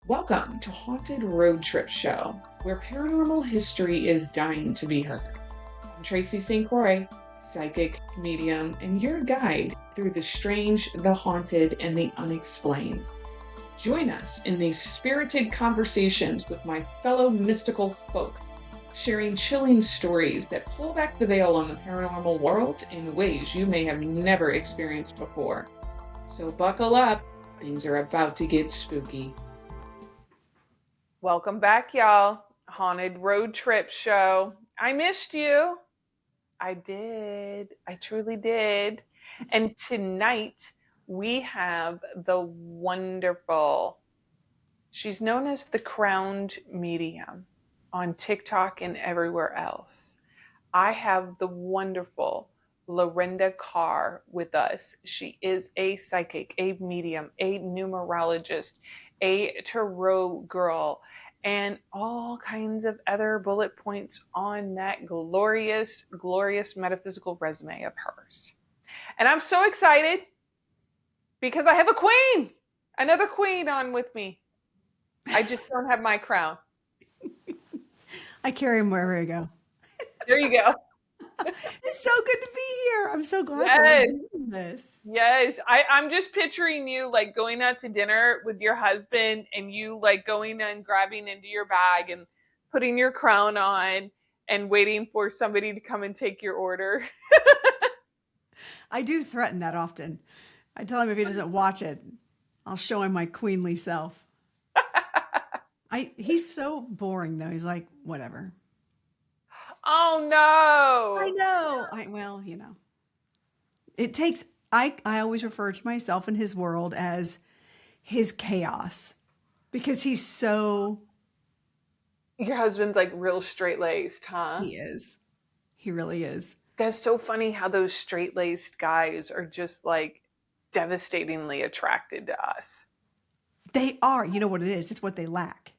Welcome to Haunted Road Trip Show, where paranormal history is dying to be heard. I'm Tracy St. Croix, psychic, medium, and your guide through the strange, the haunted, and the unexplained. Join us in these spirited conversations with my fellow mystical folk, sharing chilling stories that pull back the veil on the paranormal world in ways you may have never experienced before. So buckle up, things are about to get spooky. Welcome back, y'all. Haunted Road Trip Show. I missed you. I did. I truly did. And tonight we have the wonderful, she's known as the Crowned Medium on TikTok and everywhere else. I have the wonderful Lorenda Carr with us. She is a psychic, a medium, a numerologist, a tarot girl, and all kinds of other bullet points on that glorious, glorious metaphysical resume of hers. And I'm so excited because I have a queen, another queen on with me. I just don't have my crown. I carry him wherever I go. There you go. It's so good to be here. I'm so glad Yes. we're doing this. Yes. I'm just picturing you like going out to dinner with your husband and you like going and grabbing into your bag and putting your crown on and waiting for somebody to come and take your order. I do threaten that often. I tell him if he doesn't watch it, I'll show him my queenly self. He's so boring though. He's like, whatever. Oh no. I know. Well, you know. It takes I always refer to myself in his world as his chaos because he's so. Your husband's like real straight-laced, huh? He is. He really is. That's so funny how those straight-laced guys are just like devastatingly attracted to us. They are. You know what it is? It's what they lack.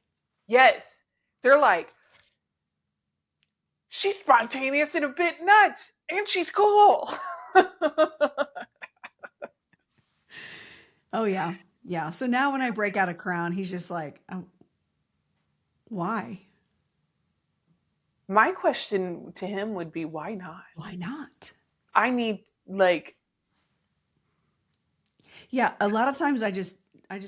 Yes. They're like, she's spontaneous and a bit nuts, and she's cool. Oh, yeah. Yeah. So now when I break out a crown, he's just like, oh, why? My question to him would be, why not? Why not? I need like. Yeah. A lot of times I just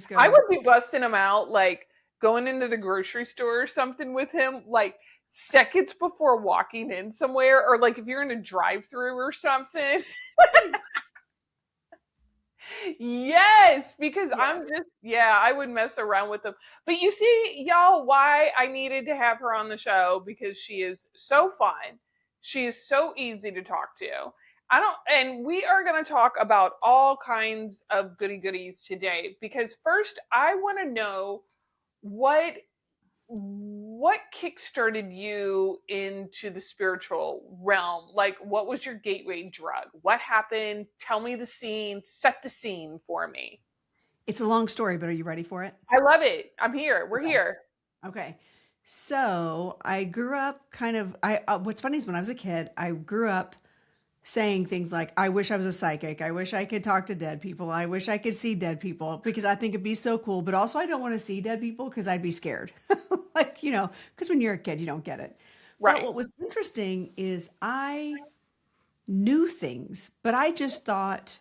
go. I would be busting him out, like going into the grocery store or something with him, like seconds before walking in somewhere, or like if you're in a drive-through or something. Yes, because I would mess around with them. But you see, y'all, why I needed to have her on the show, because she is so fun. She is so easy to talk to. And we are going to talk about all kinds of goody goodies today, because first I want to know what kickstarted you into the spiritual realm? Like, what was your gateway drug? What happened? Tell me the scene. Set the scene for me. It's a long story, but are you ready for it? I love it. I'm here. We're here. Okay. So I grew up what's funny is when I was a kid, I grew up saying things like, I wish I was a psychic. I wish I could talk to dead people. I wish I could see dead people because I think it'd be so cool. But also I don't want to see dead people because I'd be scared. Like, you know, because when you're a kid, you don't get it. Right. But what was interesting is I knew things, but I just thought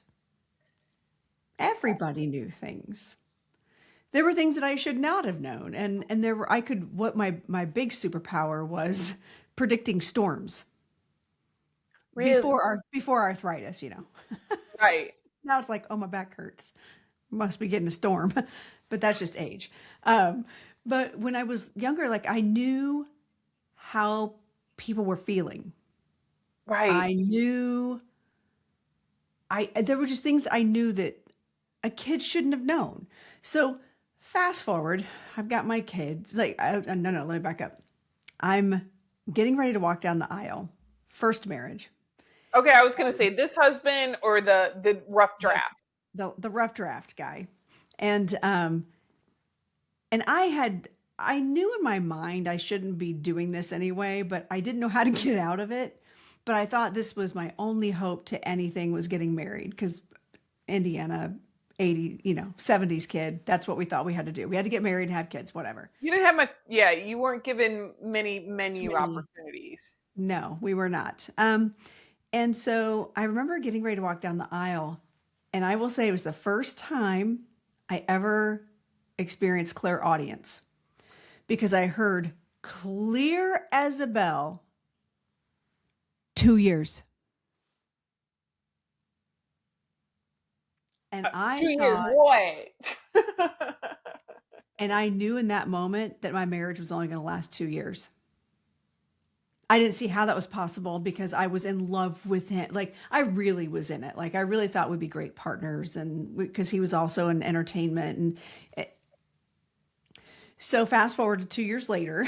everybody knew things. There were things that I should not have known. And what my big superpower was predicting storms. Really? Before arthritis, you know. Right. Now it's like, oh, my back hurts. Must be getting a storm. But that's just age. But when I was younger, like I knew how people were feeling. Right. I knew there were just things I knew that a kid shouldn't have known. So fast forward, I've got my kids. Like, no, let me back up. I'm getting ready to walk down the aisle. First marriage. Okay, I was going to say this husband or the rough draft. The rough draft guy. And I knew in my mind I shouldn't be doing this anyway, but I didn't know how to get out of it. But I thought this was my only hope to anything was getting married, because Indiana 80, 70s kid. That's what we thought we had to do. We had to get married and have kids, whatever. You didn't have much, yeah, you weren't given many Too menu many. opportunities. No, we were not. And so I remember getting ready to walk down the aisle, and I will say it was the first time I ever experienced clairaudience because I heard clear as a bell 2 years. And I 2 years, thought, what? and I knew in that moment that my marriage was only going to last 2 years. I didn't see how that was possible because I was in love with him. Like, I really was in it. Like, I really thought we'd be great partners, and because he was also in entertainment. And so fast forward to 2 years later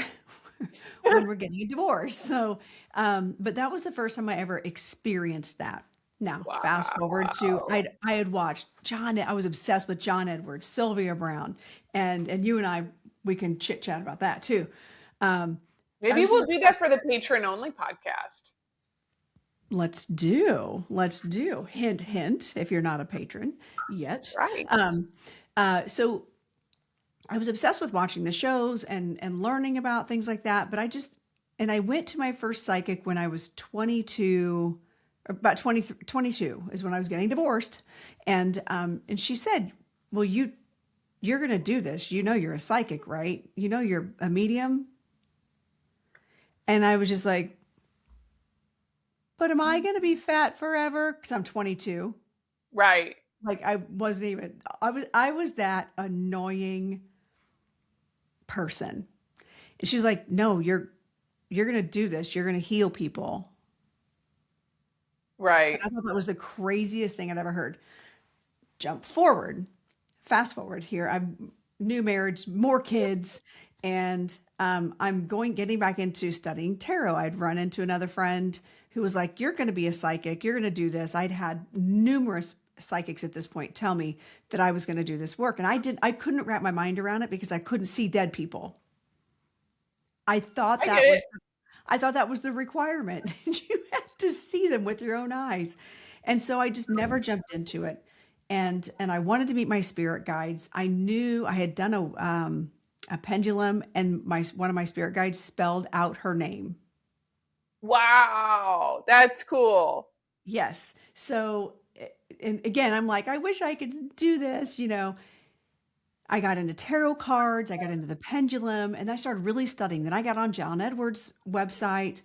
when we're getting a divorce. So, but that was the first time I ever experienced that. Now, fast forward to Wow. I had watched John. I was obsessed with John Edwards, Sylvia Brown, and you and I, we can chit chat about that too. I Maybe was just we'll do that obsessed. for the patron only podcast. Let's do. Hint, hint. If you're not a patron yet, Right. so I was obsessed with watching the shows and learning about things like that. But I went to my first psychic when I was 22, about 20, 22 is when I was getting divorced. And she said, well, you're going to do this. You're a psychic, right? You're a medium. And I was just like, but am I going to be fat forever? Because I'm 22. Right. Like, I wasn't even, I was that annoying person. And she was like, no, you're going to do this. You're going to heal people. And Right. I thought that was the craziest thing I'd ever heard. Fast forward here. I'm new marriage, more kids, and I'm getting back into studying tarot. I'd run into another friend who was like, "You're going to be a psychic. You're going to do this." I'd had numerous psychics at this point tell me that I was going to do this work, and I couldn't wrap my mind around it because I couldn't see dead people. I thought I get that it. was I thought that was the requirement. You had to see them with your own eyes. And so I just never jumped into it. And I wanted to meet my spirit guides. I knew I had done a pendulum, and one of my spirit guides spelled out her name. Wow. That's cool. Yes. So, and again, I'm like, I wish I could do this. I got into tarot cards, I got into the pendulum, and I started really studying. Then I got on John Edwards' website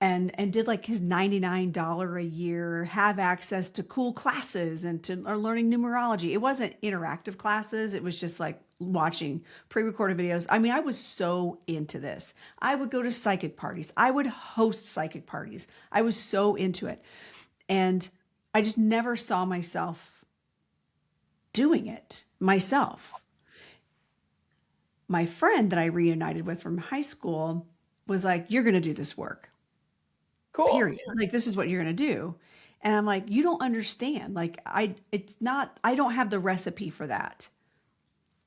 and did like his $99 a year, have access to cool classes and to or learning numerology. It wasn't interactive classes, it was just like watching pre-recorded videos. I mean, I was so into this. I would go to psychic parties. I would host psychic parties. I was so into it. And I just never saw myself doing it myself. My friend that I reunited with from high school was like, "You're going to do this work, Cool. period. Like, this is what you're going to do." And I'm like, "You don't understand. Like, I don't have the recipe for that.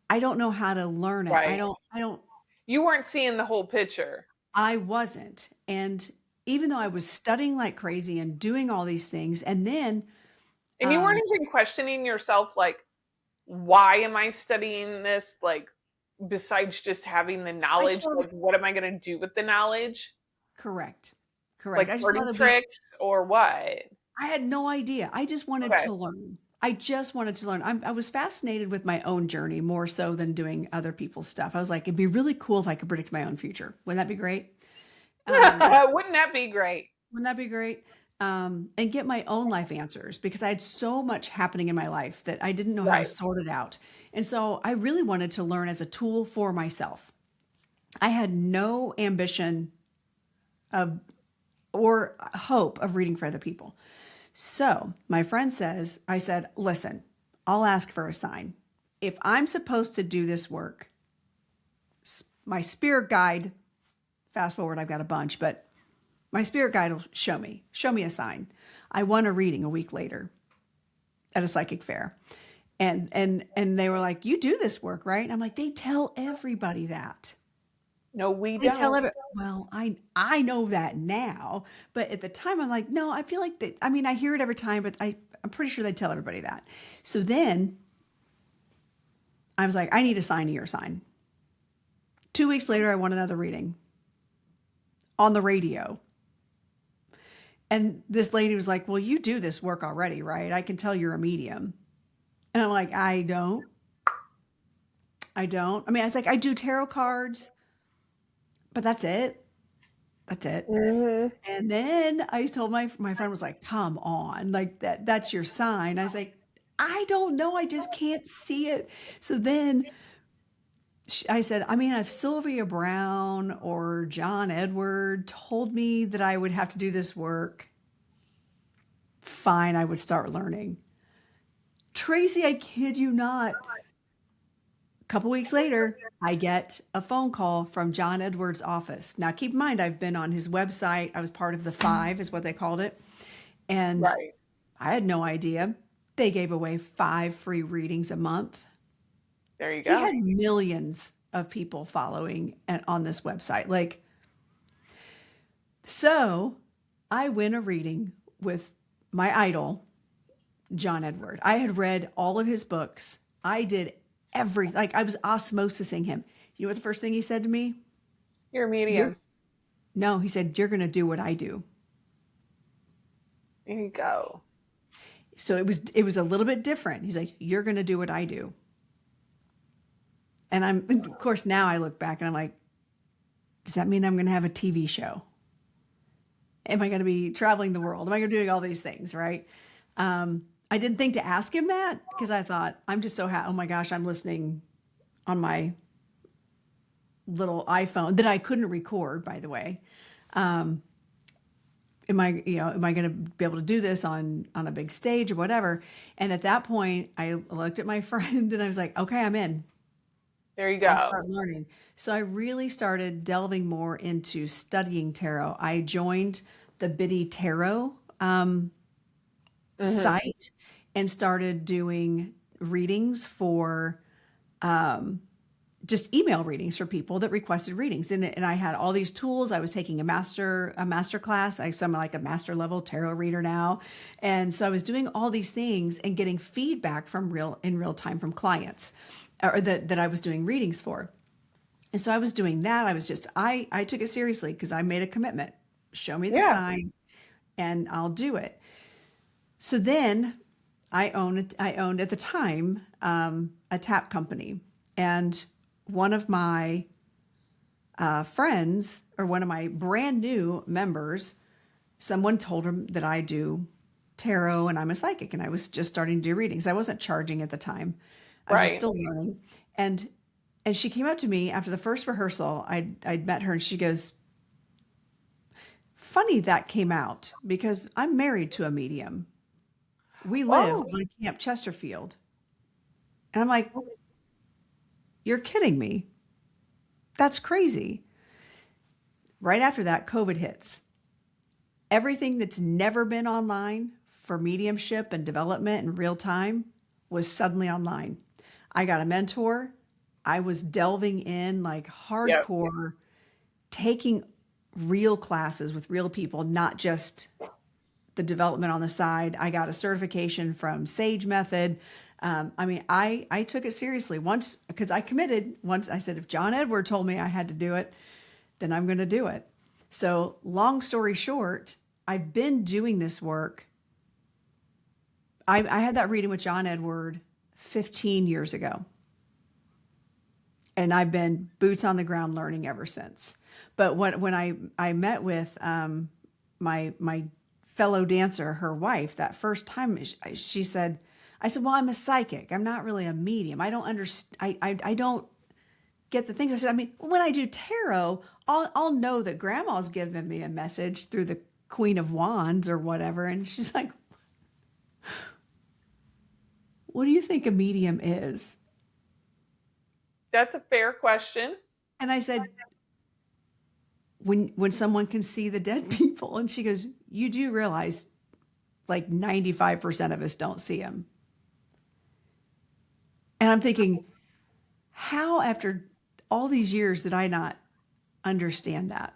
I don't know how to learn it. Right. You weren't seeing the whole picture. I wasn't." And even though I was studying like crazy and doing all these things, and then, And you weren't um, even questioning yourself, like, why am I studying this? Like, besides just having the I knowledge, just thought it like, was what am I going to do with the knowledge? correct. Correct. Like I just thought party it'd be tricks or what? I had no idea. I just wanted Okay. to learn. I just wanted to learn. I was fascinated with my own journey more so than doing other people's stuff. I was like, it'd be really cool if I could predict my own future. Wouldn't that be great? Um, Wouldn't that be great? wouldn't that be great? And get my own life answers because I had so much happening in my life that I didn't know how to Right. sort it out. And so I really wanted to learn as a tool for myself. I had no ambition of or hope of reading for other people. So my friend I said, listen, I'll ask for a sign. If I'm supposed to do this work, my spirit guide, fast forward, I've got a bunch, but my spirit guide will show me a sign. I won a reading a week later at a psychic fair. And they were like, you do this work, right? And I'm like, they tell everybody that. No, we They tell don't. every well, I know that now, but at the time I'm like, no, I feel like that. I mean, I hear it every time, but I'm pretty sure they tell everybody that. So then I was like, I need a sign of your sign. 2 weeks later, I want another reading on the radio. And this lady was like, well, you do this work already, right? I can tell you're a medium. And I'm like, I don't. I don't. I mean, I was like, I do tarot cards, but that's it. That's it. Hmm. And then I told my friend was like, come on, like that's your sign. I was like, I don't know. I just can't see it. So then I said, I mean, if Sylvia Brown or John Edward told me that I would have to do this work, fine, I would start learning. Tracy, I kid you not. A couple weeks later, I get a phone call from John Edwards' office. Now, keep in mind, I've been on his website. I was part of the five, is what they called it. And Right. I had no idea. They gave away 5 free readings a month. There you He go. had millions of people following on this website. Like, so I win a reading with my idol, John Edward. I had read all of his books. I did like I was osmosising him. You know what the first thing he said to me? You're a You're medium. No, he said, you're going to do what I do. There you go. So it was a little bit different. He's like, you're going to do what I do. And of course, now I look back and I'm like, does that mean I'm going to have a TV show? Am I going to be traveling the world? Am I going to be doing all these things? Right. I didn't think to ask him that because I thought I'm just so happy. Oh my gosh, I'm listening on my little iPhone that I couldn't record, by the way. Am I going to be able to do this on a big stage or whatever? And at that point, I looked at my friend and I was like, okay, I'm in. There you I'll go. start learning. So I really started delving more into studying tarot. I joined the Biddy Tarot Hmm. site and started doing readings for just email readings for people that requested readings. And I had all these tools. I was taking a master class. So I'm like a master level tarot reader now. And so I was doing all these things and getting feedback in real time from clients or that I was doing readings for. And so I was doing that. I took it seriously because I made a commitment. Show me the Yeah. sign and I'll do it. So then I owned at the time a tap company, and one of my friends, or one of my brand new members, someone told him that I do tarot and I'm a psychic, and I was just starting to do readings. I wasn't charging at the time. I was just Right. still learning. And she came up to me after the first rehearsal. I'd met her and she goes, funny that came out because I'm married to a medium. We live Oh, on Camp Chesterfield. And I'm like, you're kidding me. That's crazy. Right after that, COVID hits. Everything that's never been online for mediumship and development in real time was suddenly online. I got a mentor. I was delving in like yep. hardcore, taking real classes with real people, not just the development on the side. I got a certification from Sage Method. I took it seriously once because I committed. Once I said, if John Edward told me I had to do it, then I'm going to do it. So long story short, I've been doing this work. I had that reading with John Edward 15 years ago. And I've been boots on the ground learning ever since. But when I met with my fellow dancer, her wife, that first time, she said, I said, well, I'm a psychic. I'm not really a medium. I don't understand. I don't get the things. I said, I mean, when I do tarot, I'll know that grandma's giving me a message through the Queen of Wands or whatever. And she's like, what do you think a medium is? That's a fair question. And I said, when someone can see the dead people. And she goes, you do realize like 95% of us don't see them. And I'm thinking, how after all these years did I not understand that?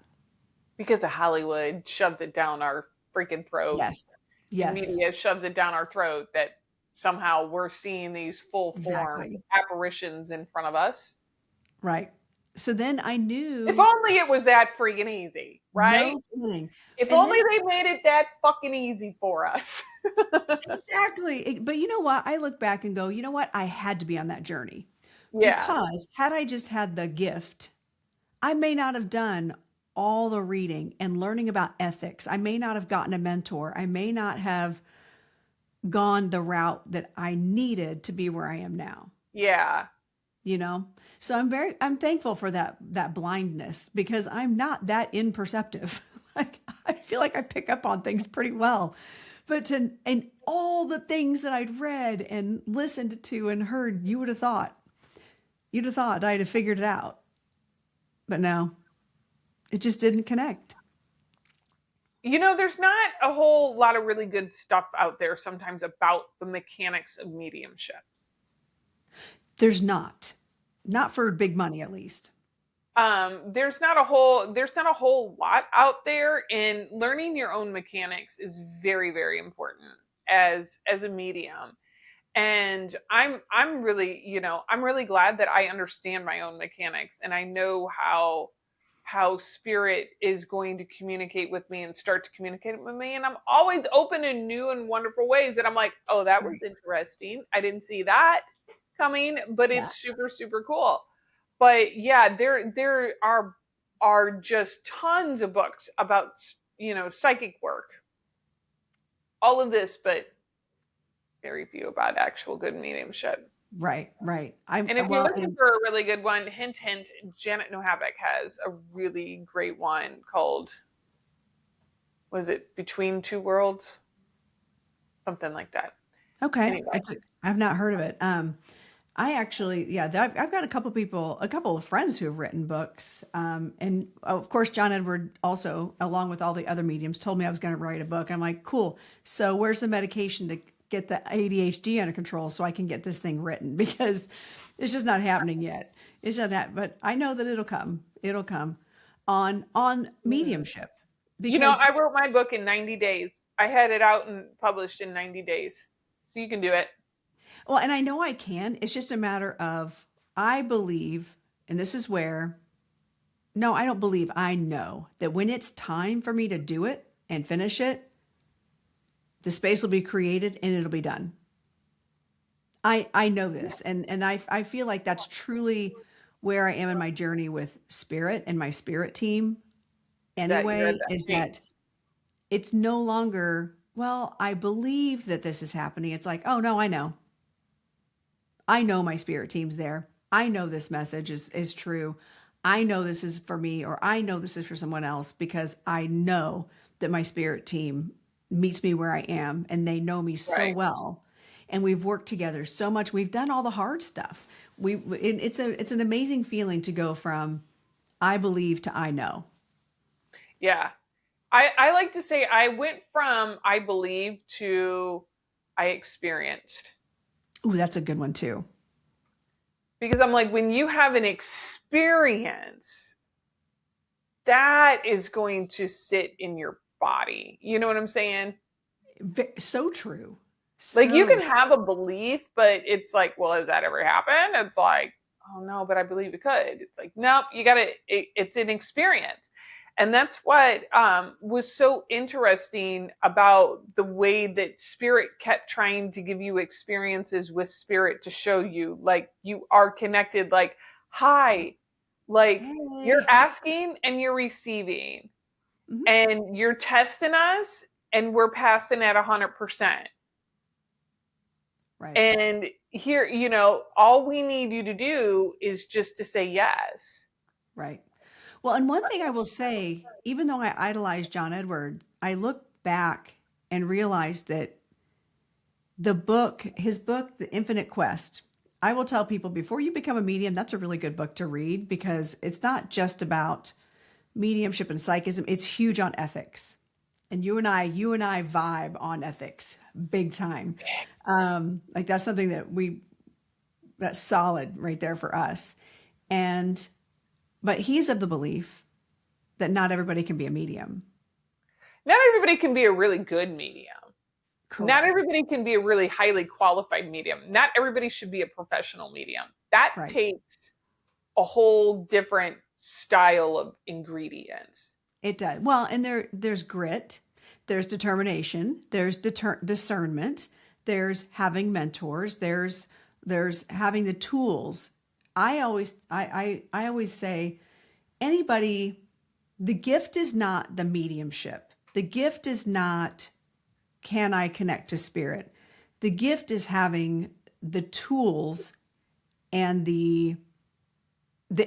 Because of Hollywood shoves it down our freaking throat. Yes. The Yes. media shoves it down our throat that somehow we're seeing these full formed Exactly. apparitions in front of us. Right. So then I If knew, only it was that freaking easy, right? no kidding. If And then only they made it that fucking easy for us. exactly. But you know what? I look back and go, you know what? I had to be on that journey Yeah. because had I just had the gift, I may not have done all the reading and learning about ethics. I may not have gotten a mentor. I may not have gone the route that I needed to be where I am now, Yeah. you know? So I'm thankful for that blindness because I'm not that imperceptive. Like I feel like I pick up on things pretty well. But and all the things that I'd read and listened to and heard, you'd have thought I'd have figured it out. But no, it just didn't connect. There's not a whole lot of really good stuff out there sometimes about the mechanics of mediumship. There's not for big money, at least. There's not a whole lot out there, and learning your own mechanics is very, very important as a medium. And I'm really glad that I understand my own mechanics, and I know how spirit is going to communicate with me and start to communicate with me, and I'm always open in new and wonderful ways that I'm like, oh, that was Right. interesting, I didn't see that coming, but Yeah. it's super, super cool. But yeah, there are just tons of books about psychic work, all of this, but very few about actual good mediumship. Right. Right. I And if you're well, looking and for a really good one, hint, hint, Janet Nohavec has a really great one called, was it Between Two Worlds? Something like that. okay, Anyway, I've not heard of it. I actually, yeah, I've got a couple of friends who have written books. And of course, John Edward also, along with all the other mediums, told me I was going to write a book. I'm like, cool. So where's the medication to get the ADHD under control so I can get this thing written? Because it's just not happening yet. It's not that, but I know that it'll come. It'll come on mediumship because I wrote my book in 90 days. I had it out and published in 90 days. So you can do it. well, and I know I can. It's just a matter of I believe, and this is where no, I don't believe. I know that when it's time for me to do it and finish it, the space will be created and it'll be done. I know this, and I feel like that's truly where I am in my journey with spirit and my spirit team. Is that you're at Anyway, that is point. that it's no longer, well, I believe that this is happening. It's like, oh no, I know. I know my spirit team's there. I know this message is true. I know this is for me, or I know this is for someone else because I know that my spirit team meets me where I am and they know me so Right. well. And we've worked together so much. We've done all the hard stuff. It's an amazing feeling to go from I believe to I know. Yeah. I like to say I went from I believe to I experienced. Ooh, that's a good one too. Because I'm like, when you have an experience, that is going to sit in your body. You know what I'm saying? So true. Like, you So can have a belief, but it's like, well, has that ever happened? It's like, oh no, but I believe it could. It's like, nope, it's an experience. And that's what was so interesting about the way that spirit kept trying to give you experiences with spirit to show you, like, you are connected, like, hi, like, you're hey. asking and you're receiving, Mhm. and you're testing us, and we're passing at 100%. Right. And here, all we need you to do is just to say yes. Right. Well, and one thing I will say, even though I idolize John Edward, I look back and realize that his book, The Infinite Quest, I will tell people before you become a medium, that's a really good book to read because it's not just about mediumship and psychism, it's huge on ethics. And you and I vibe on ethics big time. Like that's something that's solid right there for us. And but he's of the belief that not everybody can be a medium. Not everybody can be a really good medium. Not Correct. everybody can be a really highly qualified medium. Not everybody should be a professional medium. That Right. takes a whole different style of ingredients. It does. Well, and there's grit, there's determination, there's discernment, there's having mentors, there's having the tools. I always say anybody, the gift is not the mediumship. The gift is not, can I connect to spirit? The gift is having the tools and the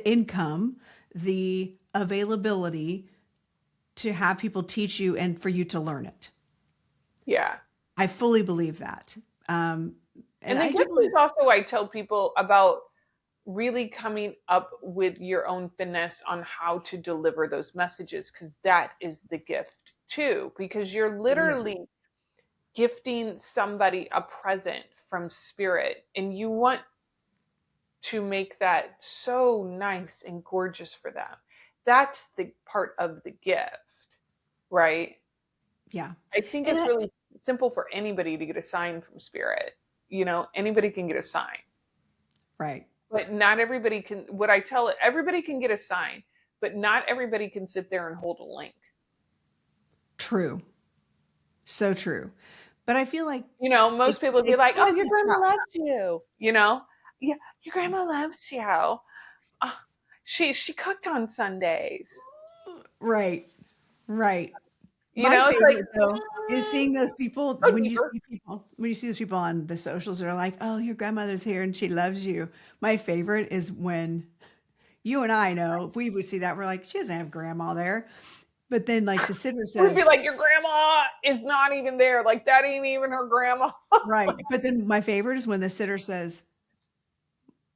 income, the availability to have people teach you and for you to learn it. Yeah. I fully believe that. And And the I do gift believe, is also, I tell people about really coming up with your own finesse on how to deliver those messages, because that is the gift too, because you're it is. literally gifting somebody a present from spirit, and you want to make that so nice and gorgeous for them. That's the part of the gift, right? Yeah. I think And it's I, really simple for anybody to get a sign from spirit. Anybody can get a sign, right. but not everybody can. What I tell it, everybody can get a sign, but not everybody can sit there and hold a link. True. So true. But I feel like Most people would be it like, "Oh, gives your a grandma try. loves you." Yeah, your grandma loves you. Uh, she cooked on Sundays. Right. Right. My It's like, favorite though is seeing those people go deeper. when you see those people on the socials that are like, "Oh, your grandmother's here and she loves you." My favorite is when you and I know if we would see that, we're like, "She doesn't have grandma there." But then like the sitter We'd be says, like, your grandma is not even there. Like that ain't even her grandma. right. But then my favorite is when the sitter says,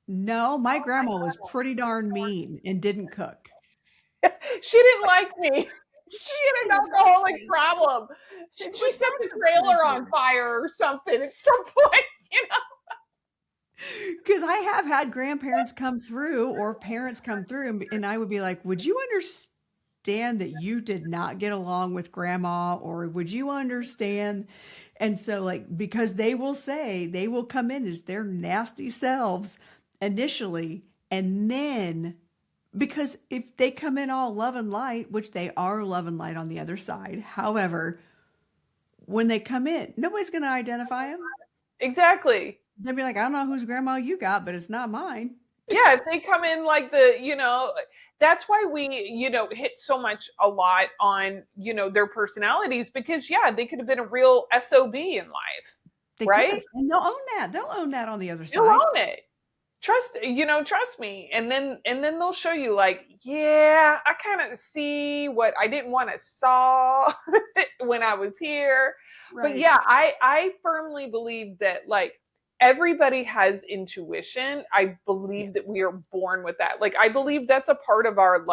"No, my grandma was pretty darn mean and didn't cook." She didn't like me. She She had an didn't like alcoholic me. problem. She And she was set not the trailer on complimentary. fire or something at some point, you know? Because I have had grandparents come through or parents come through, and I would be like, "Would you understand that you did not get along with grandma, or would you understand?" And so, like, because they will say they will come in as their nasty selves initially, and then because if they come in all love and light, which they are love and light on the other side, however, when they come in, nobody's going to identify them. Exactly. They'll be like, "I don't know whose grandma you got, but it's not mine." Yeah, if they come in like that's why we, hit so much a lot on, their personalities, because yeah, they could have been a real SOB in life, They could right? have, and they'll own that. They'll own that on the other They'll side. own it. Trust me. And then they'll show you like, yeah, I kind of see what I didn't want to saw when I was here. But Right. yeah, I firmly believe that like everybody has intuition. I believe Yes. that we are born with that. Like I believe that's a part of our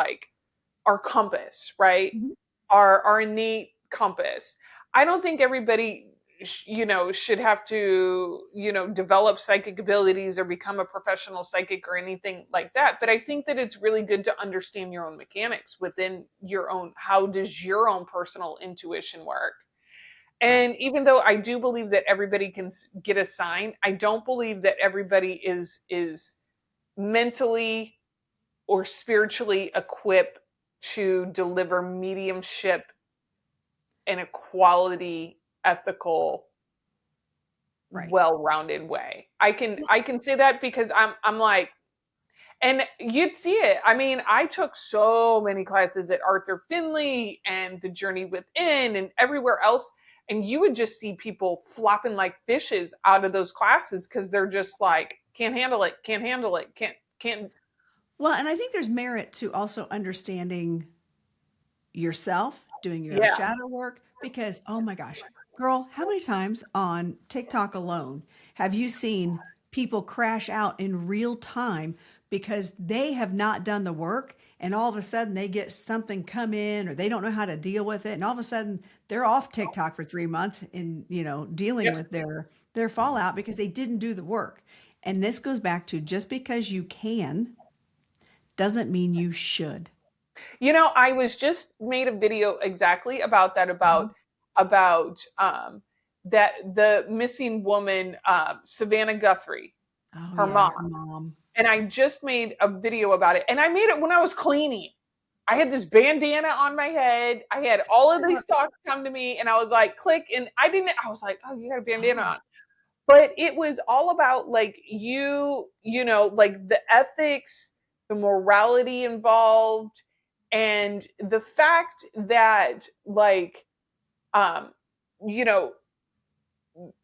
compass, right? Mhm. Our innate compass. I don't think everybody should have to develop psychic abilities or become a professional psychic or anything like that, but I think that it's really good to understand your own mechanics within your own. How does your own personal intuition work? Right. And even though I do believe that everybody can get a sign, I don't believe that everybody is mentally or spiritually equipped to deliver mediumship in a quality, ethical, Right. well-rounded way. I can say that because I'm like, and you'd see it. I mean, I took so many classes at Arthur Finley and The Journey Within and everywhere else, and you would just see people flopping like fishes out of those classes because they're just like, can't handle it, can't handle it, can't. Well, and I think there's merit to also understanding yourself, doing your own Yeah, shadow work, because, oh my gosh, girl, how many times on TikTok alone have you seen people crash out in real time because they have not done the work and all of a sudden they get something come in or they don't know how to deal with it and all of a sudden they're off TikTok for 3 months in, dealing yep. with their fallout because they didn't do the work. And this goes back to just because you can doesn't mean you should. I was just made a video exactly about that, Mhm. about that the missing woman, Savannah Guthrie, Oh her yeah, mom. her mom. And I just made a video about it. And I made it when I was cleaning. I had this bandana on my head. I had all of these thoughts come to me, and I was like, click. And I was like, oh, you got a bandana on. But it was all about like like the ethics, the morality involved, and the fact that like, um, you know,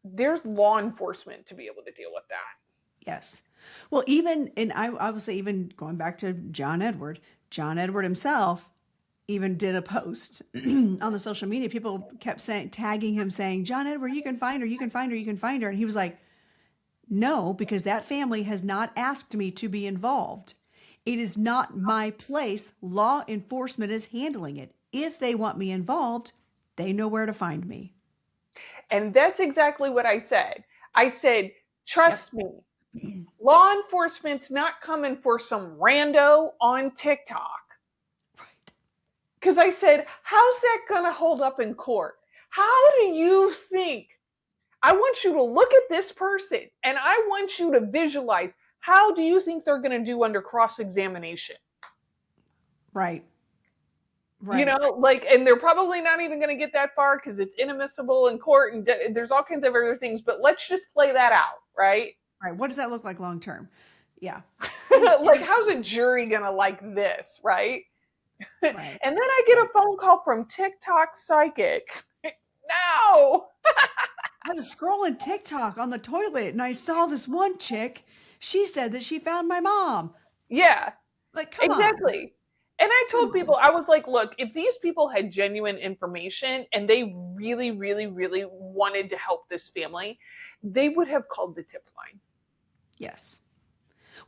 there's law enforcement to be able to deal with that. Yes. Well, even, and I would say, even going back to John Edward himself even did a post on the social media. People kept saying, tagging him, saying, John Edward, you can find her, you can find her, you can find her. And he was like, no, because that family has not asked me to be involved. It is not my place. Law enforcement is handling it. If they want me involved, they know where to find me. And that's exactly what I said. I said, Yep. trust me, law enforcement's not coming for some rando on TikTok. Right. Because I said, how's that going to hold up in court? How do you think? I want you to look at this person and I want you to visualize, how do you think they're going to do under cross-examination? Right. You Right. know, like, and they're probably not even going to get that far because it's inadmissible in court and there's all kinds of other things, but let's just play that out, right? Right. What does that look like long term? Yeah. Like, how's a jury going to like this, right? Right. And then I get a phone call from TikTok Psychic. No. I was scrolling TikTok on the toilet and I saw this one chick. She said that she found my mom. Yeah, Like, come on. exactly. And I Come told on. people, I was like, look, if these people had genuine information and they really, really, really wanted to help this family, they would have called the tip line. Yes.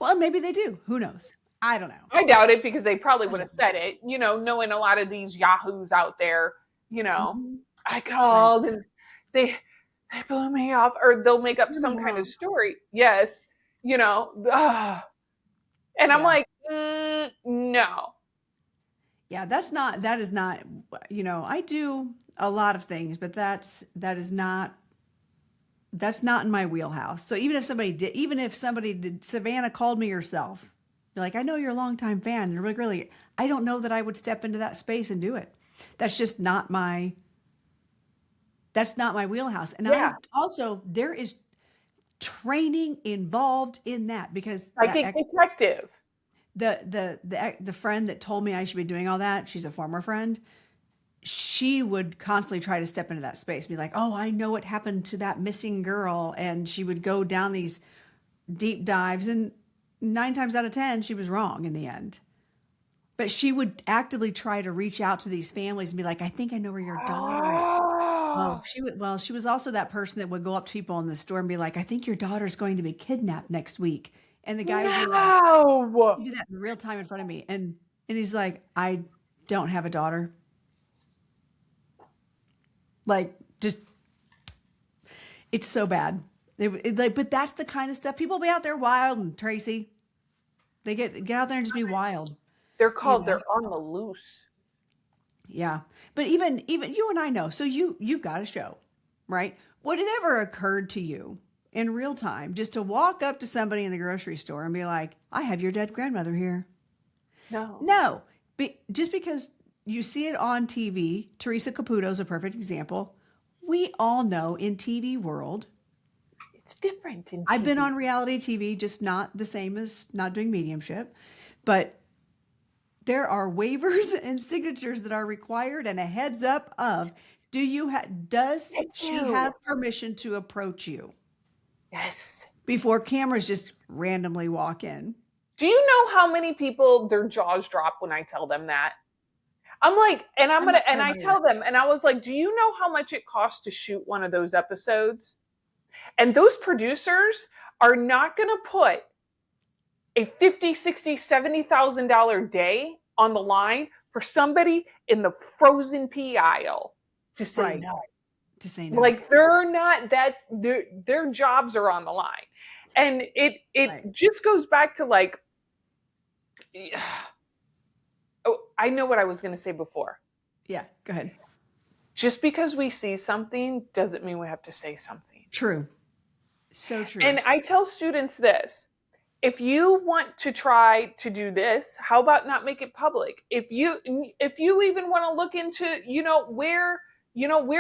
Well, maybe they do. Who knows? I don't know. I doubt it because they probably I would have don't said it, knowing a lot of these yahoos out there, Mm-hmm. I Right. called and they blew me off, or they'll make up You're some kind of mom. story. Yes, and I'm Yeah. like, no. Yeah. That is not, I do a lot of things, but that's not in my wheelhouse. So even if somebody did, Savannah called me herself, be like, I know you're a longtime fan. And really, I don't know that I would step into that space and do it. That's just that's not my wheelhouse. And Yeah, there is training involved in that because psychic detective. the friend that told me I should be doing all that, she's a former friend. She would constantly try to step into that space, be like, oh, I know what happened to that missing girl. And she would go down these deep dives. And 9 times out of 10, she was wrong in the end. But she would actively try to reach out to these families and be like, I think I know where your daughter is. Oh, She was also that person that would go up to people in the store and be like, I think your daughter's going to be kidnapped next week. And the guy would be like, no. he did that in real time in front of me. And he's like, I don't have a daughter. Like, just, it's so bad. But that's the kind of stuff. People be out there wild, and Tracy, they get out there and just be wild. They're You called, know? they're on the loose. Yeah. But even you and I know. So you've got a show, right? Would it ever occurred to you in real time just to walk up to somebody in the grocery store and be like, I have your dead grandmother here? No. No. Just because you see it on TV, Teresa Caputo is a perfect example. We all know in TV world, It's different in I've been TV. on reality TV, just not the same as not doing mediumship, but there are waivers and signatures that are required and a heads up of, does Thank she you. have permission to approach you Yes. before cameras just randomly walk in? Do you know how many people their jaws drop when I tell them that? I'm like, I'm not and sure I about your, tell them, and I was like, do you know how much it costs to shoot one of those episodes? And those producers are not going to put a 50, 60, $70,000 day on the line for somebody in the frozen pea aisle to say right, no. to say no. Like, they're not that, their jobs are on the line. And it Right. just goes back to like, oh, I know what I was going to say before. Yeah, go ahead. Just because we see something doesn't mean we have to say something. True. So true. And I tell students this: if you want to try to do this, how about not make it public? If you even want to look into, where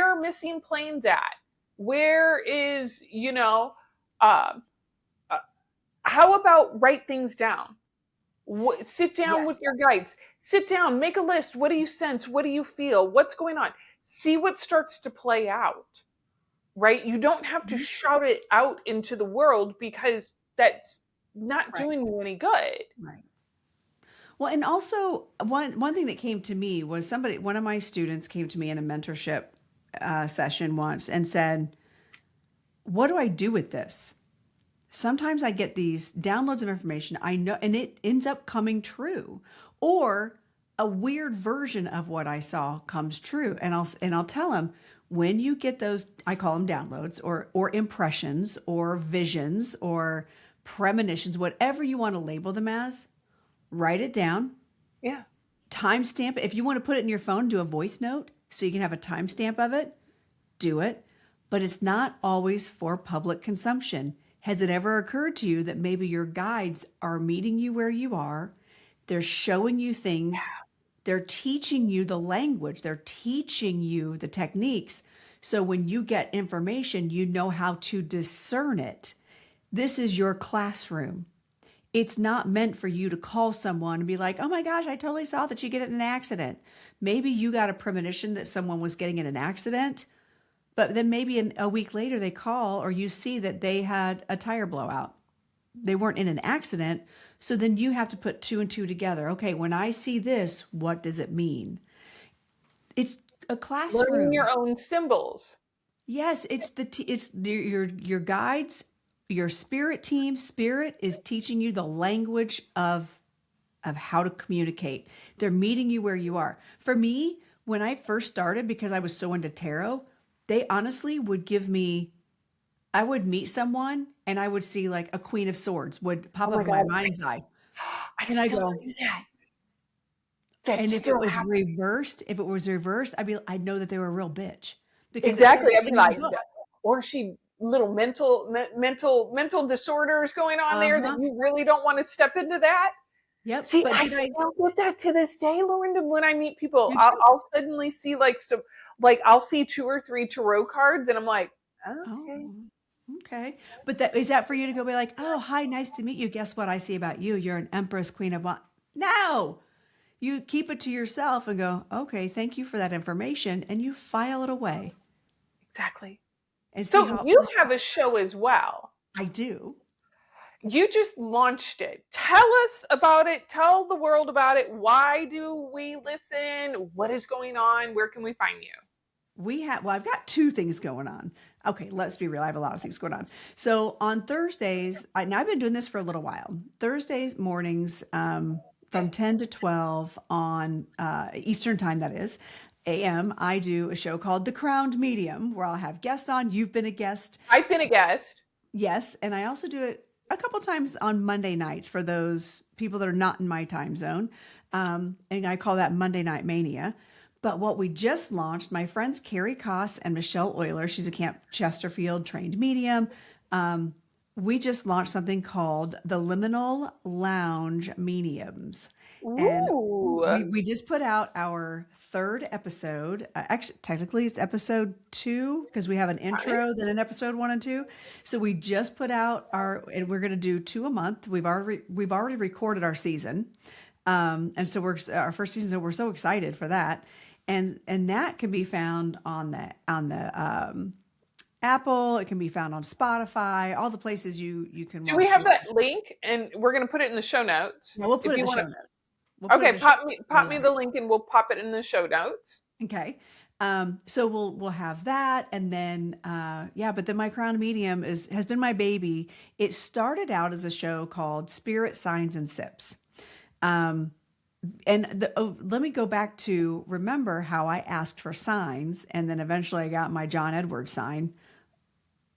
are missing planes at? Where is, uh, uh, how about write things down? Sit down Yes. with your guides. Sit down, make a list. What do you sense? What do you feel? What's going on? See what starts to play out, right? You don't have to Mhm. shout it out into the world, because that's not Right. doing you any good. Right. Well, and also one thing that came to me was one of my students came to me in a mentorship session once and said, "What do I do with this?" Sometimes I get these downloads of information I know, and it ends up coming true, or a weird version of what I saw comes true. And I'll tell them, when you get those, I call them downloads or impressions or visions or premonitions, whatever you want to label them as, write it down, Yeah. timestamp it. If you want to put it in your phone, do a voice note so you can have a timestamp of it, do it. But it's not always for public consumption. Has it ever occurred to you that maybe your guides are meeting you where you are? They're showing you things. They're teaching you the language. They're teaching you the techniques. So when you get information, you know how to discern it. This is your classroom. It's not meant for you to call someone and be like, "Oh my gosh, I totally saw that you get in an accident." Maybe you got a premonition that someone was getting in an accident, but then maybe a week later they call or you see that they had a tire blowout. They weren't in an accident. So then you have to put two and two together. Okay, when I see this, what does it mean? It's a Learning classroom. your own symbols. Yes, your guides, your spirit team. Spirit is teaching you the language of how to communicate. They're meeting you where you are. For me, when I first started, because I was so into tarot, they honestly would give me, I would meet someone and I would see like a Queen of Swords would pop Oh up my in my God. mind's eye. I And I still go, do that. That and if it still was happens. reversed, I'd know that they were a real bitch because it said Exactly. it I'd be in my like, book. or she little mental disorders going on there that Uh-huh. you really don't want to step into that. Yep. See, But I did I, still get that to this day, Lorinda. When I meet people, did I'll, you? I'll suddenly see like I'll see two or three tarot cards, and I'm like, Oh, okay, okay. But that is that for you to go be like, "Oh, hi, nice to meet you. Guess what I see about you? You're an Empress, Queen of Wands." No, you keep it to yourself and go, "Okay, thank you for that information," and you file it away exactly. and see So how it you plays have out. a show as well. I do. You just launched it. Tell us about it. Tell the world about it. Why do we listen? What is going on? Where can we find you? Well, I've got two things going on. Okay, let's be real. I have a lot of things going on. So on Thursdays, now I've been doing this for a little while. Thursdays mornings, from 10 to 12 on Eastern time, that is, AM, I do a show called The Crowned Medium where I'll have guests on. You've been a guest. I've been a guest. Yes. And I also do it a couple times on Monday nights for those people that are not in my time zone. And I call that Monday Night Mania. But what we just launched, my friends Carrie Koss and Michelle Euler, she's a Camp Chesterfield trained medium. Um, we just launched something called the Liminal Lounge Mediums. And Ooh. we just put out our third episode. Actually, technically, it's episode two because we have an Fine. intro, then an episode one and two. So we just put out and we're going to do two a month. We've already recorded our season, and so we're our first season. So we're so excited for that, and that can be found on the Apple. It can be found on Spotify, all the places you can Do we watch have your. that link? And we're going to put it in the show notes. Yeah, we'll put If it in you the want show to, notes. We'll put it in okay, the show pop me notes. the link and we'll pop it in the show notes. Okay. So we'll have that, and then yeah. But then my Crown Medium has been my baby. It started out as a show called Spirit Signs and Sips. Um, Let me go back to remember how I asked for signs, and then eventually I got my John Edwards sign,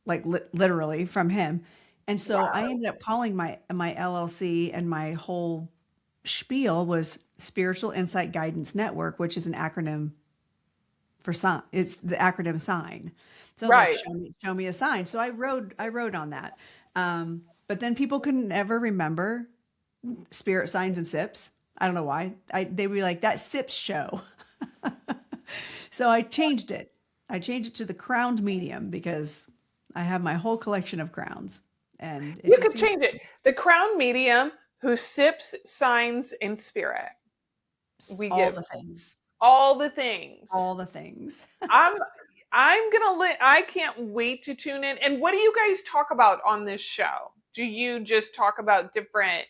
like literally from him. And so I Wow. ended up calling my LLC, and my whole spiel was Spiritual Insight Guidance Network, which is an acronym for sign. It's the acronym sign. So I was like, Right. show me a sign. So I wrote on that. But then people couldn't ever remember spirit signs and sips. I don't know why. They were like, that sips show. So I changed it. I changed it to the crowned medium because I have my whole collection of crowns, and it You just could seems change it. The crown medium who sips signs in spirit. We all get the things, all the things. all the things. I'm I'm gonna I can't wait to tune in. And what do you guys talk about on this show? Do you just talk about different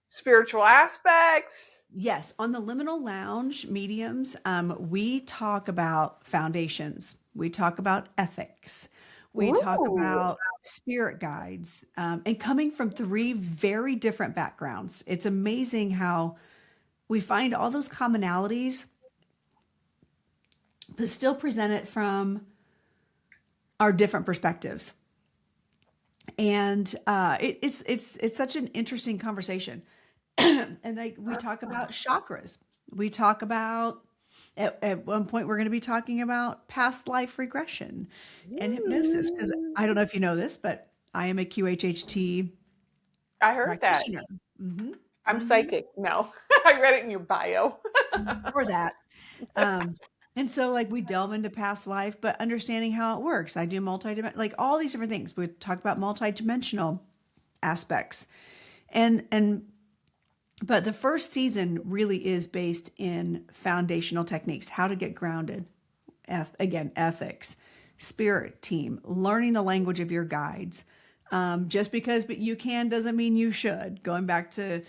spiritual aspects? Yes, on the Liminal Lounge mediums, we talk about foundations. We talk about ethics. We talk Ooh. about spirit guides, and coming from three very different backgrounds. It's amazing how we find all those commonalities, but still present it from our different perspectives. And it's such an interesting conversation. And like we talk about chakras. We talk about at one point we're going to be talking about past life regression and hypnosis because I don't know if you know this, but I am a QHHT I heard that. practitioner. Hmm. I'm Hmm. psychic. No, I read it in your bio. Or that. Um, and so like we delve into past life, but understanding how it works. I do like all these different things. We talk about multidimensional aspects. And but the first season really is based in foundational techniques, how to get grounded. Again, ethics, spirit team, learning the language of your guides. Just because but you can doesn't mean you should. Going back to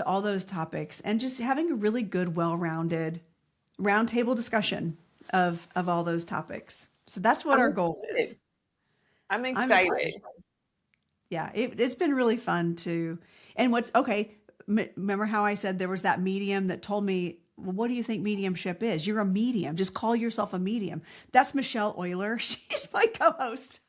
all those topics and just having a really good, well-rounded roundtable discussion of all those topics. So that's what I'm our goal excited. is. I'm I'm excited. excited. Yeah, it's been really fun to. And what's okay? Remember how I said there was that medium that told me, well, what do you think mediumship is? You're a medium. Just call yourself a medium. That's Michelle Euler. She's my co-host.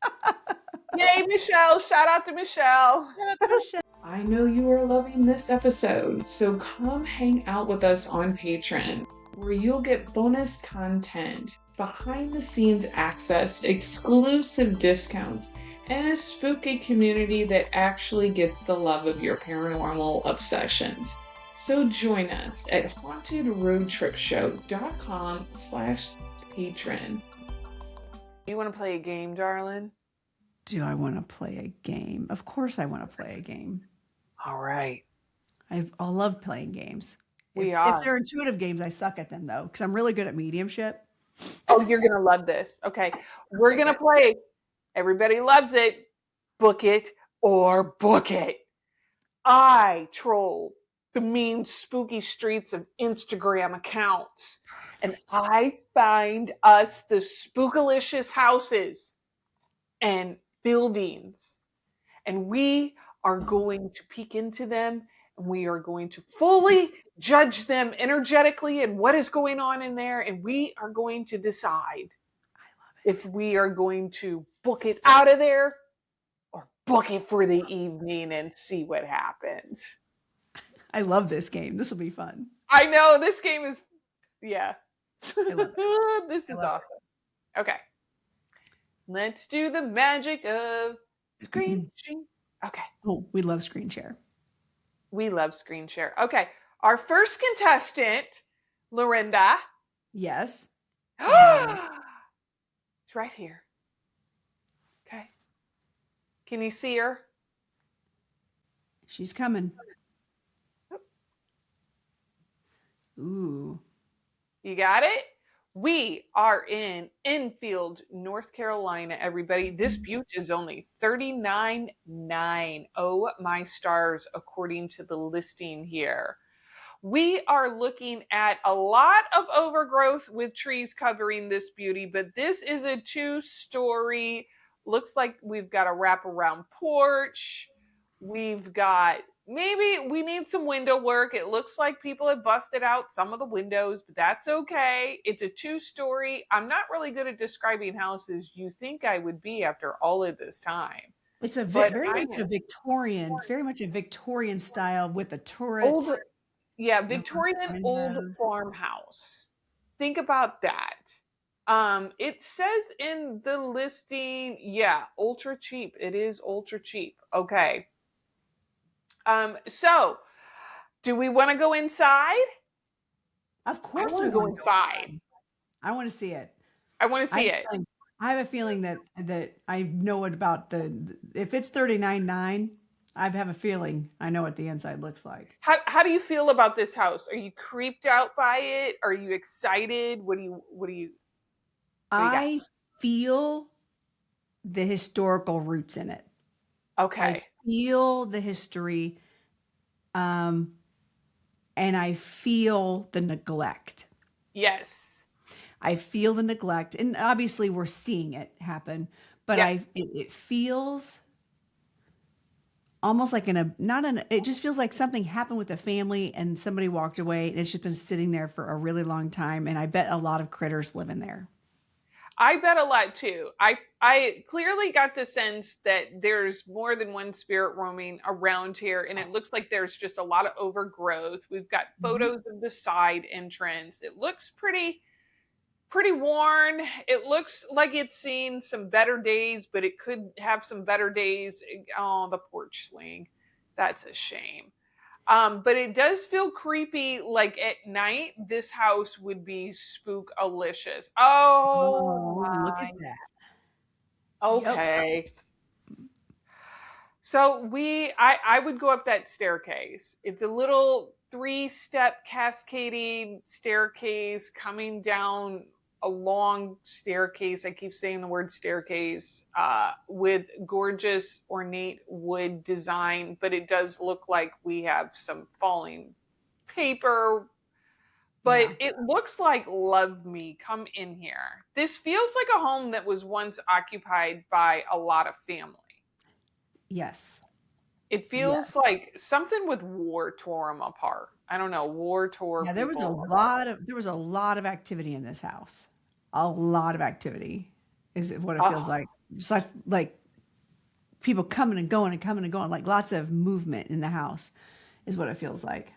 Yay, Michelle. Shout out to Michelle. Michelle. I know you are loving this episode, so come hang out with us on Patreon, where you'll get bonus content, behind the scenes access, exclusive discounts, and a spooky community that actually gets the love of your paranormal obsessions. So join us at hauntedroadtripshow.com/patron. You want to play a game, darling? Do I want to play a game? Of course I want to play a game. All right. I love playing games. We If are. they're intuitive games, I suck at them though, because I'm really good at mediumship. Oh, you're going to love this. Okay. We're going to play. Everybody loves it. Book it or book it. I troll the mean, spooky streets of Instagram accounts, and I find us the spookalicious houses and buildings, and we are going to peek into them, and we are going to fully judge them energetically and what is going on in there, and we are going to decide if we are going to book it out of there or book it for the evening and see what happens. I love this game. This will be fun. I know this game is, yeah. I love it. This I is love awesome. Okay. Let's do the magic of screen. Okay. Oh, we love screen share. We love screen share. Okay. Our first contestant, Lorenda. Yes. It's right here. Okay. Can you see her? She's coming. Ooh. You got it? We are in Enfield, North Carolina, everybody. This butte is only $39.9. Oh, my stars, according to the listing here. We are looking at a lot of overgrowth with trees covering this beauty, but this is a 2-story. Looks like we've got a wraparound porch. We've got, maybe we need some window work. It looks like people have busted out some of the windows, but that's okay. It's a 2-story. I'm not really good at describing houses. You think I would be after all of this time. It's a But very I much a am Victorian. It's very much a Victorian style with a turret. old, yeah, The Victorian old windows. farmhouse. Think about that. It says in the listing, yeah, ultra cheap. It is ultra cheap. Okay. So do we want to go inside? Of I course want we to go want to go inside. inside. I want to see it. I want to I have see a it. feeling, I have a feeling that I know it about if it's 39.9, I have a feeling I know what the inside looks like. How do you feel about this house? Are you creeped out by it? Are you excited? What do you got? I feel the historical roots in it. I Okay. feel the history, um, and I feel the neglect. Yes. I feel the neglect, and obviously we're seeing it happen, but Yep. it feels almost like it just feels like something happened with the family and somebody walked away and it's just been sitting there for a really long time. And I bet a lot of critters live in there. I bet a lot too. I clearly got the sense that there's more than one spirit roaming around here, and it looks like there's just a lot of overgrowth. We've got Mhm. photos of the side entrance. It looks pretty worn. It looks like it's seen some better days, but it could have some better days. Oh, the porch swing. That's a shame. But it does feel creepy. Like at night, this house would be spookalicious. Oh Oh, look at my. that. Yep. Okay. So I would go up that staircase. It's a little three-step cascading staircase coming down a long staircase. I keep saying the word staircase, with gorgeous ornate wood design, but it does look like we have some falling paper. But Yeah. it looks like love me, come in here. This feels like a home that was once occupied by a lot of family. Yes. It Yeah. feels like something with war tore them apart. I don't know, war tore Yeah. people. There was a lot of activity in this house. A lot of activity is what it feels Oh, like. Just like people coming and going and coming and going, like lots of movement in the house is what it feels like.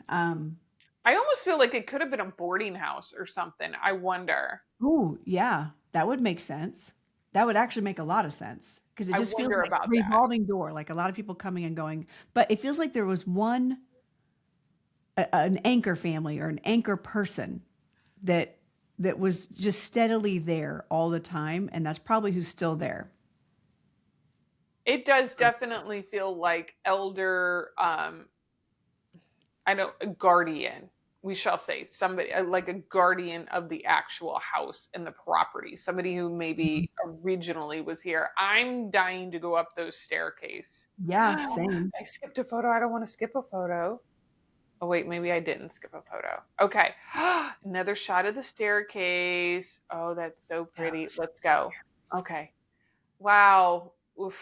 I almost feel like it could have been a boarding house or something. I wonder. Oh, yeah, that would make sense. That would actually make a lot of sense because it I just feels wonder like about that. revolving door, like a lot of people coming and going. But it feels like there was an anchor family or an anchor person that was just steadily there all the time, and that's probably who's still there. It does definitely feel like elder, I know, a guardian. We shall say somebody like a guardian of the actual house and the property, somebody who Mhm. maybe originally was here. I'm dying to go up those staircase. Yeah, I same. skipped a photo. I don't want to skip a photo. Oh wait, maybe I didn't skip a photo. Okay. Another shot of the staircase. Oh, that's so pretty. Those Let's go. stairs. Okay. Wow. Oof.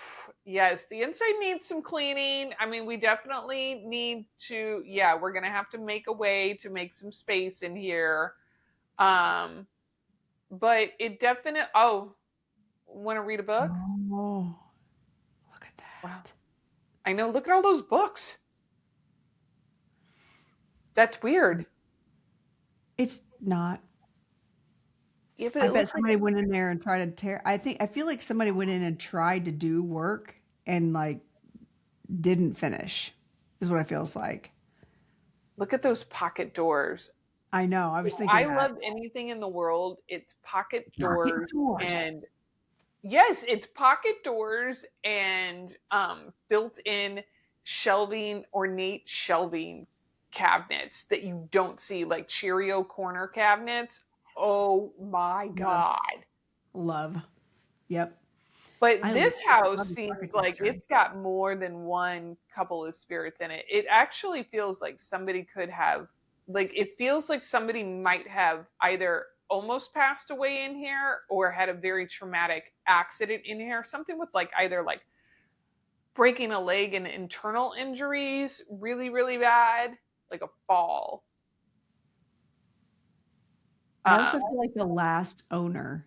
Yes, the inside needs some cleaning. I mean, we definitely need to, yeah, we're gonna have to make a way to make some space in here. Um, but it definitely, oh, want to read a book? Oh, look at Wow. that. I know, look at all those books. That's weird. It's not. Yeah, but I it bet looks like somebody went in there and tried to tear. I feel like somebody went in and tried to do work and like didn't finish. Is what it feels like. look at those pocket doors. I know. I If was thinking I that. love anything in the world, it's pocket Pocket doors doors. and yes, it's pocket doors and built-in shelving, ornate shelving cabinets that you don't see, like Cheerio corner cabinets. Yes. Oh my Love. God. Love. Yep. But I this house love this seems like architecture. it's got more than one couple of spirits in it. It actually feels like somebody could have, like, it feels like somebody might have either almost passed away in here or had a very traumatic accident in here. Something with, like, either like breaking a leg and internal injuries, really, really bad, like a fall. I also Um, feel like the last owner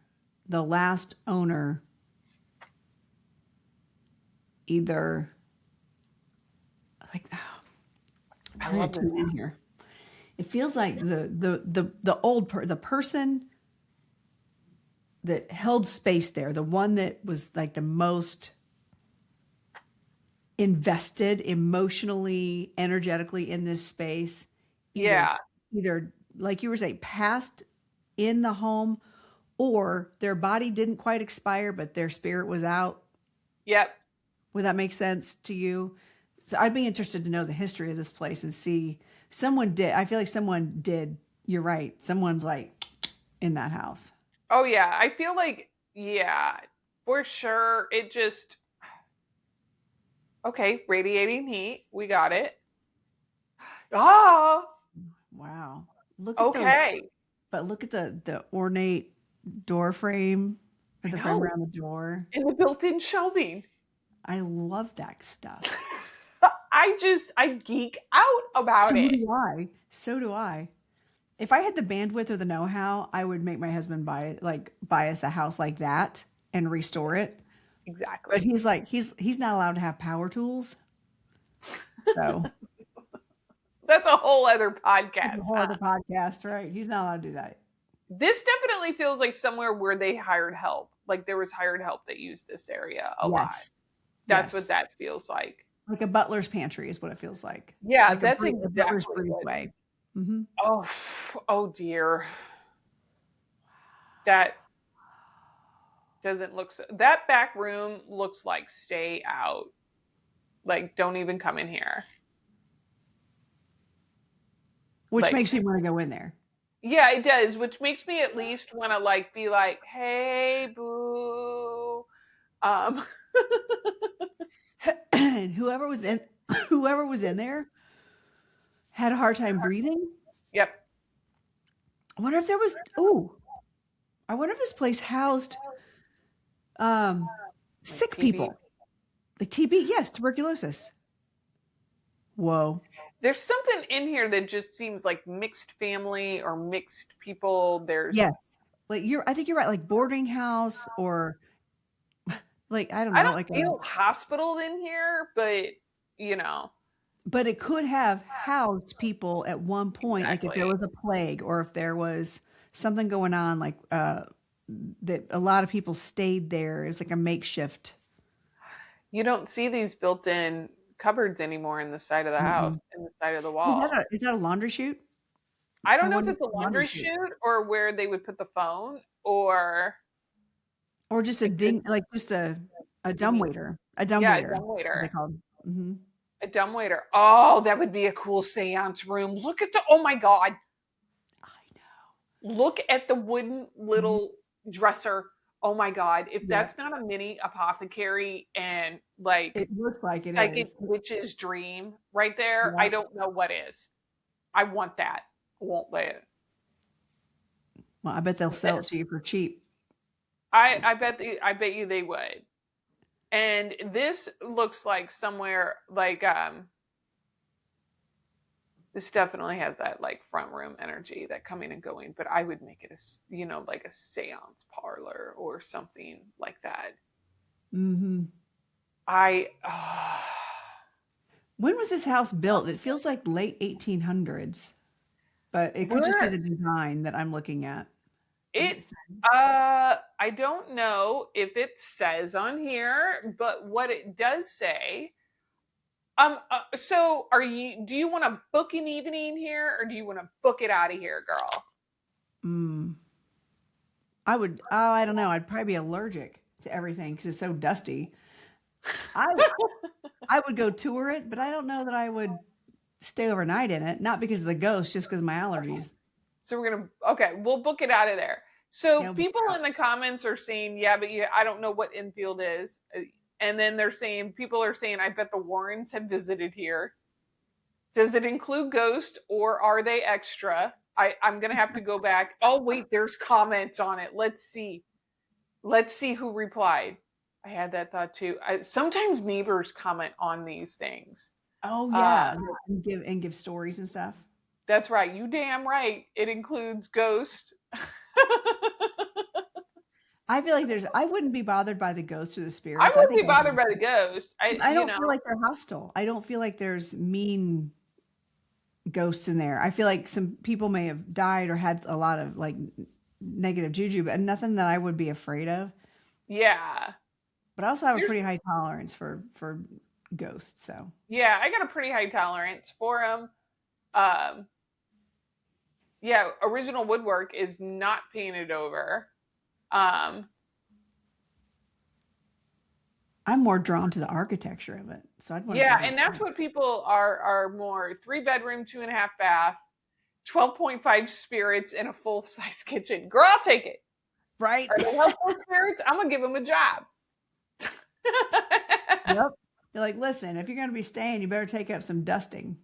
either like I'm I trying love to this tune in house. here. It feels like the person that held space there, the one that was like the most invested emotionally, energetically in this space, either Yeah. either like you were saying, passed in the home, or their body didn't quite expire, but their spirit was out. Yep. Would that make sense to you? So I'd be interested to know the history of this place and see someone did. I feel like someone did. You're right. Someone's like in that house. Oh yeah. I feel like, yeah, for sure. It just, okay, radiating heat. We got it. Oh, Wow. Look at those, okay. but look at the ornate door frame or I the frame know. around the door. And the built-in shelving. I love that stuff. I geek out about So it. do I. So do I. If I had the bandwidth or the know-how, I would make my husband buy us a house like that and restore it. But Exactly. he's like he's not allowed to have power tools. So That's a whole other it's a podcast, whole huh? other podcast, right? He's not allowed to do that. This definitely feels like somewhere where they hired help. Like there was hired help that used this area a lot. Yes. That's what Yes. that feels like. Like a butler's pantry is what it feels like. Yeah, Like that's a butler's exactly what. breezeway. Mm-hmm. Oh, oh dear. That doesn't look so. That back room looks like stay out. Like don't even come in here. Which Like makes me want to go in there. yeah, it does, which makes me at least want to like be like, "Hey, boo." Um And whoever was in there had a hard time breathing. yep. I wonder if there was I wonder if this place housed sick TB. people. Like TB, yes, tuberculosis. Whoa. There's something in here that just seems like mixed family or mixed people. There's Yes. Like I think you're right, like boarding house or like I don't I know, don't like feel hospital in here, but you know, but it could have housed people at one point, like if there exactly. was a plague or if there was something going on, like that a lot of people stayed there. It's like a makeshift. You don't see these built-in cupboards anymore in the side of the house, Mm-mm. in the side of the Is wall. that a laundry chute? I I don't know if wonder if it's a it's a laundry laundry chute chute or where they would put the phone or or just a it could, ding, like just a you mean, dumbwaiter, yeah, a they dumbwaiter. called. Mm-hmm. A dumbwaiter. Oh, that would be a cool seance room. Look at the, oh my God. I Look at the wooden know. Mhm. little dresser. Oh my God. If Yeah, that's not a mini apothecary and like it looks like it psychic is. witch's dream right there, I Yeah. don't know what is. I want that. I won't let it. Well, I bet they'll sell it to you for cheap. I bet you they would. And this looks like somewhere like this definitely has that like front room energy, that coming and going, but I would make it like a seance parlor or something like that. Mm-hmm. I When was this house built? It feels like late 1800s, but it could just be we're the design that I'm looking at. Does it it say? I don't know if it says on here, but what it does say, so do you want to book an evening here or do you want to book it out of here, girl? Mm. I don't know. I'd probably be allergic to everything because it's so dusty. I I would go tour it, but I don't know that I would stay overnight in it. Not because of the ghost, just because of my allergies. So okay, we'll book it out of there. So Yeah, we'll book people it out. in the comments are saying, yeah, but I don't know what infield is. And then people are saying, I bet the Warrens have visited here. Does it include ghost or are they extra? I'm going to have to go back. Oh, wait, there's comments on it. Let's see. Let's see who replied. I had that thought too. Sometimes neighbors comment on these things. Oh Uh, yeah, and give stories and stuff. that's right. You damn right. It includes ghost. I feel like I wouldn't be bothered by the ghosts or the I spirits. I wouldn't think be bothered by the ghost. I don't feel like they're hostile. I don't feel like there's mean ghosts in there. I feel like some people may have died or had a lot of like negative juju, but nothing that I would be afraid of. Yeah. But I also have a There's- pretty high tolerance for ghosts. So Yeah, I got a pretty high tolerance for them. Yeah, original woodwork is not painted over. I'm more drawn to the architecture of it. So I'd want to Yeah, go to and that's what people are more 3-bedroom, 2.5 bath, 12.5 spirits, and a full size kitchen. Girl, I'll take it. right. Are they helpful spirits? I'm gonna give them a job. Yep. You're like, listen, if you're going to be staying, you better take up some dusting.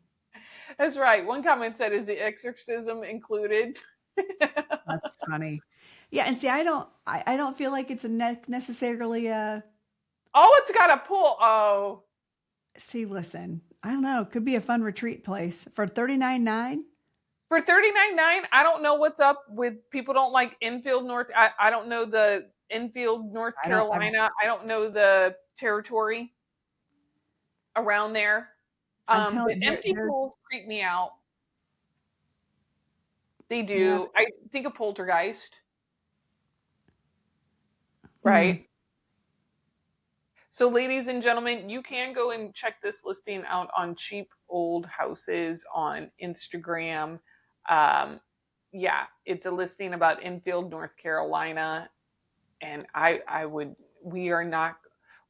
That's right. One comment said, "Is the exorcism included?" That's funny. Yeah, and see, I don't feel like it's necessarily a. Oh, it's got a pool. Oh, See, listen, I don't know. It could be a fun retreat place for $39.9. for $39.9, I don't know what's up with people don't like Enfield, North. I don't know the Enfield, North Carolina. I don't know the territory around there. I'm But telling you, empty pools creep me out. They do. Yeah. I think of Poltergeist. Right. So, ladies and gentlemen, you can go and check this listing out on Cheap Old Houses on Instagram. Yeah, it's a listing about Enfield, North Carolina, and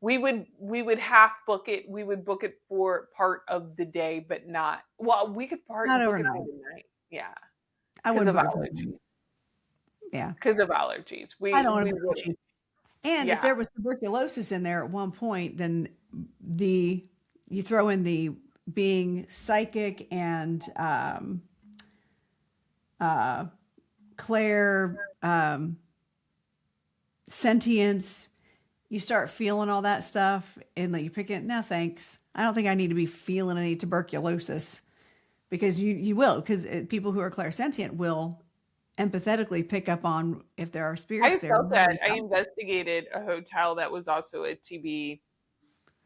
we would half book it. We would book it for part of the day, but not. Well, we could book it for the night. Yeah, I because wouldn't of book it for allergies. Yeah. Because of allergies, I don't want to book it. And Yeah. if there was tuberculosis in there at one point, then you throw in the being psychic and Claire sentience. You start feeling all that stuff, and you pick it. No, thanks. I don't think I need to be feeling any tuberculosis, because you will. Because people who are clairsentient will empathetically pick up on if there are spirits I there. felt that. I investigated a hotel that was also a TB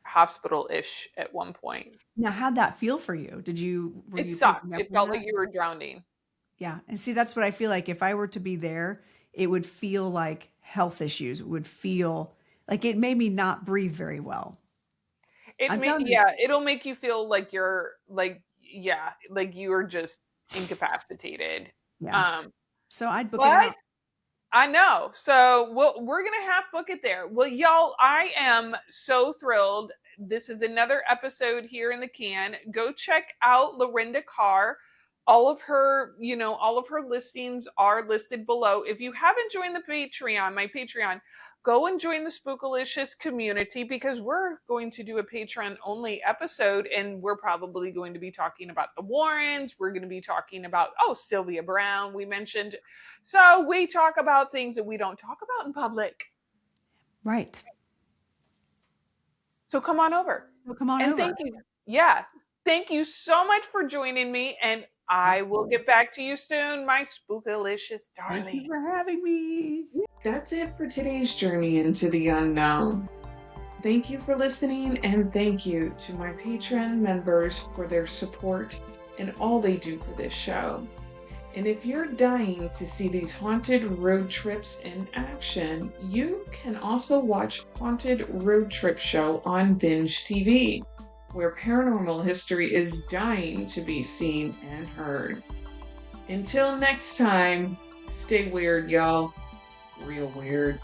hospital-ish at one point. Now, how'd that feel for you? It sucked. It felt like you were drowning. Yeah. And see, that's what I feel like. If I were to be there, it would feel like health issues. It would feel like it made me not breathe very well. It'll make you feel like you're like you are just incapacitated. Yeah. So I'd book it out. I know. So we're going to book it there. Well, y'all, I am so thrilled. This is another episode here in the can. Go check out Lorenda Carr. All of her listings are listed below. If you haven't joined my Patreon, go and join the Spookalicious community, because we're going to do a Patreon only episode, and we're probably going to be talking about the Warrens. We're going to be talking about, Sylvia Brown, we mentioned. So we talk about things that we don't talk about in public. Right. So come on over. And thank you. Yeah. Thank you so much for joining me, and I will get back to you soon, my Spookalicious darling. Thank you for having me. That's it for today's journey into the unknown. Thank you for listening, and thank you to my Patreon members for their support and all they do for this show. And if you're dying to see these haunted road trips in action, you can also watch Haunted Road Trip Show on Binge TV, where paranormal history is dying to be seen and heard. Until next time, stay weird, y'all. Real weird.